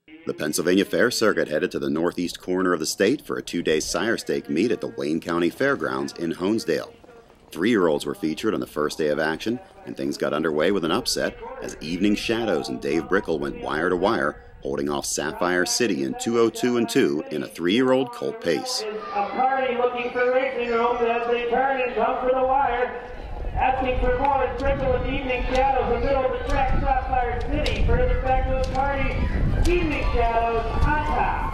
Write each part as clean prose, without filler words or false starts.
The Pennsylvania Fair Circuit headed to the northeast corner of the state for a two-day sire stake meet at the Wayne County Fairgrounds in Honesdale. 3-year-olds were featured on the first day of action, and things got underway with an upset as Evening Shadows and Dave Brickle went wire to wire, holding off Sapphire City in 2:02 and 2 in a 3-year-old colt pace. A party looking for racing room as they turn and come for the wire. Asking for more is Brickle with Evening Shadows in the middle of the track, Sapphire City. Further back to the party, Evening Shadows on top.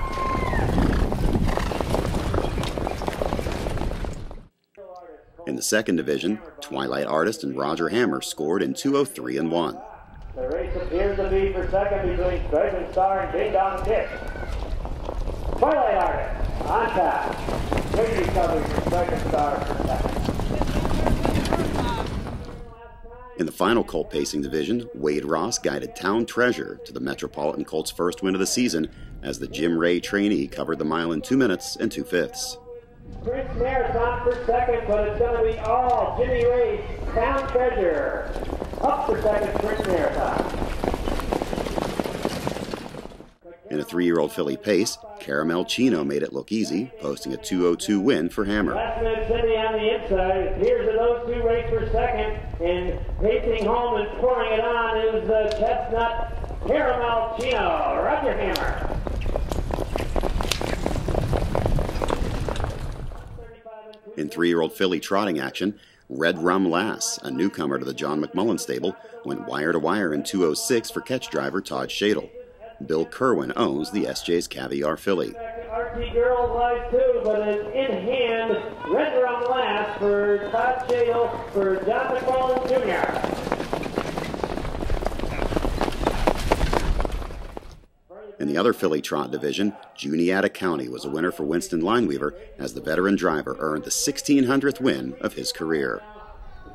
In the second division, Twilight Artist and Roger Hammer scored in 2:03 and 1. The race appears to be for second between Striking Star and Ding Dong Dick. Twilight Artist on top. Great recovery from Striking Star for second. In the final colt pacing division, Wade Ross guided Town Treasure to the Metropolitan Colts' first win of the season as the Jim Ray trainee covered the mile in 2 minutes and 2/5. Chris Marathon for second, but it's going to be all Jimmy Ray's Town Treasure. Up for second, Chris Marathon. In a 3-year-old filly pace, Caramel Chino made it look easy, posting a 2:02 win for Hammer. Last minute City on the inside. Here's to those two race for second, and pacing home and pouring it on is the Chestnut Caramel Chino. Roger Hammer. In 3-year-old filly trotting action, Red Rum Lass, a newcomer to the John McMullen stable, went wire to wire in 2:06 for catch driver Todd Shadle. Bill Kerwin owns the SJ's Caviar filly. RT Girls lies too, but it's in hand. Red Rum Lass for Todd Shadle for John McMullen Jr. In the other filly trot division, Juniata County was a winner for Winston Lineweaver as the veteran driver earned the 1,600th win of his career.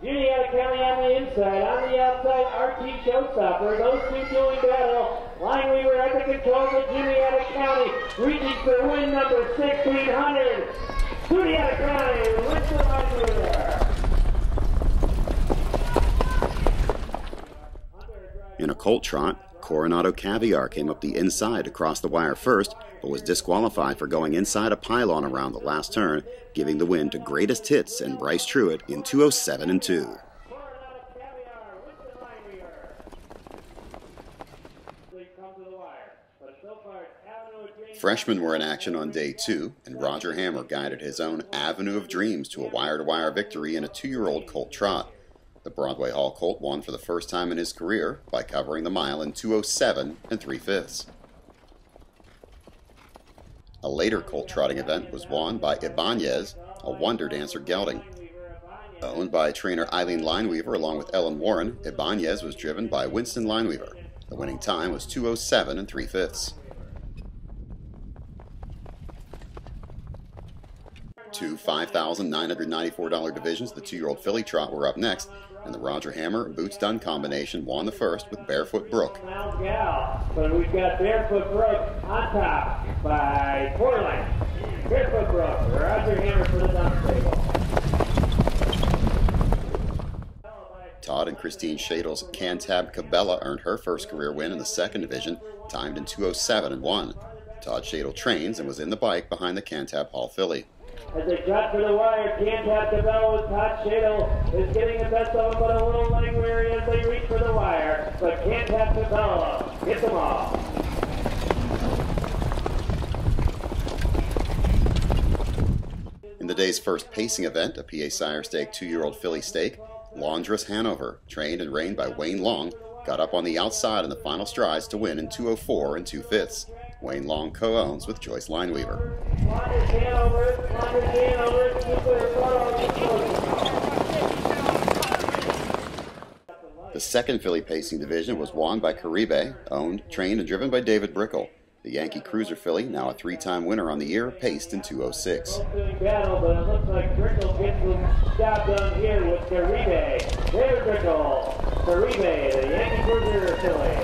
Juniata County on the inside, on the outside, RT Showstopper. Those two doing battle. Lineweaver at the controls of Juniata County, reaching for win number 1,600. Juniata County, Winston Lineweaver. In a colt trot, Coronado Caviar came up the inside to cross the wire first, but was disqualified for going inside a pylon around the last turn, giving the win to Greatest Hits and Bryce Truitt in 2:07 and 2. Freshmen were in action on day 2, and Roger Hammer guided his own Avenue of Dreams to a wire-to-wire victory in a 2-year-old colt trot. The Broadway Hall colt won for the first time in his career by covering the mile in 2:07 and 3/5. A later colt trotting event was won by Ibanez, a wonder dancer gelding. Owned by trainer Eileen Lineweaver along with Ellen Warren, Ibanez was driven by Winston Lineweaver. The winning time was 2:07 and 3/5. Two $5,994 divisions, the 2-year-old filly trot, were up next, and the Roger Hammer Boots Dunn combination won the first with Barefoot Brook. But we've got Barefoot Brook on top by 4 lengths. Barefoot Brook, Roger Hammer for the Dunn stable. Todd and Christine Shadle's Cantab Cabela earned her first career win in the second division, timed in 2:07 and 1. Todd Shadle trains and was in the bike behind the Cantab Hall filly. As they cut for the wire, Cantab Cabela with Todd Shadle is getting the best of them, but a little leg weary as they reach for the wire. But Cantab Cabela gets them all. In the day's first pacing event, a PA Sire Stake 2-year-old filly stake, Laundress Hanover, trained and reined by Wayne Long, got up on the outside in the final strides to win in 2:04 and 2/5. Wayne Long co-owns with Joyce Lineweaver. The second filly pacing division was won by Caribe, owned, trained, and driven by David Brickle. The Yankee Cruiser filly, now a 3-time winner on the year, paced in 2:06. Battle, but it looks like Brickle gets the job done here with Caribe. David Brickle, Caribe, the Yankee Cruiser filly.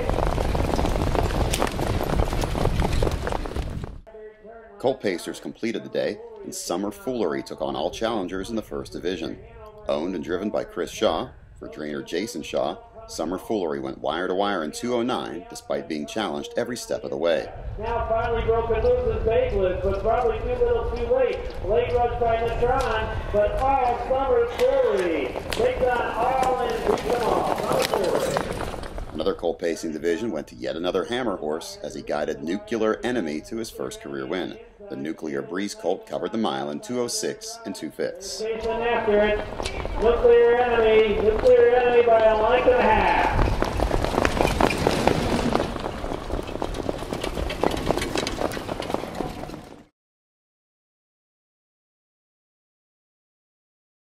Colt Pacers completed the day, and Summer Foolery took on all challengers in the first division. Owned and driven by Chris Shaw, for trainer Jason Shaw, Summer Foolery went wire to wire in 2:09, despite being challenged every step of the way. Now finally broken loose is Bakeless, but probably too little too late. Late rush by Natron, but all Summer Foolery takes on all and beats them all. Summer Foolery. Another colt pacing division went to yet another hammer horse as he guided Nuclear Enemy to his first career win. The Nuclear Breeze colt covered the mile in 2:06 2/5. Chasing after it. Nuclear Enemy by a length and a half.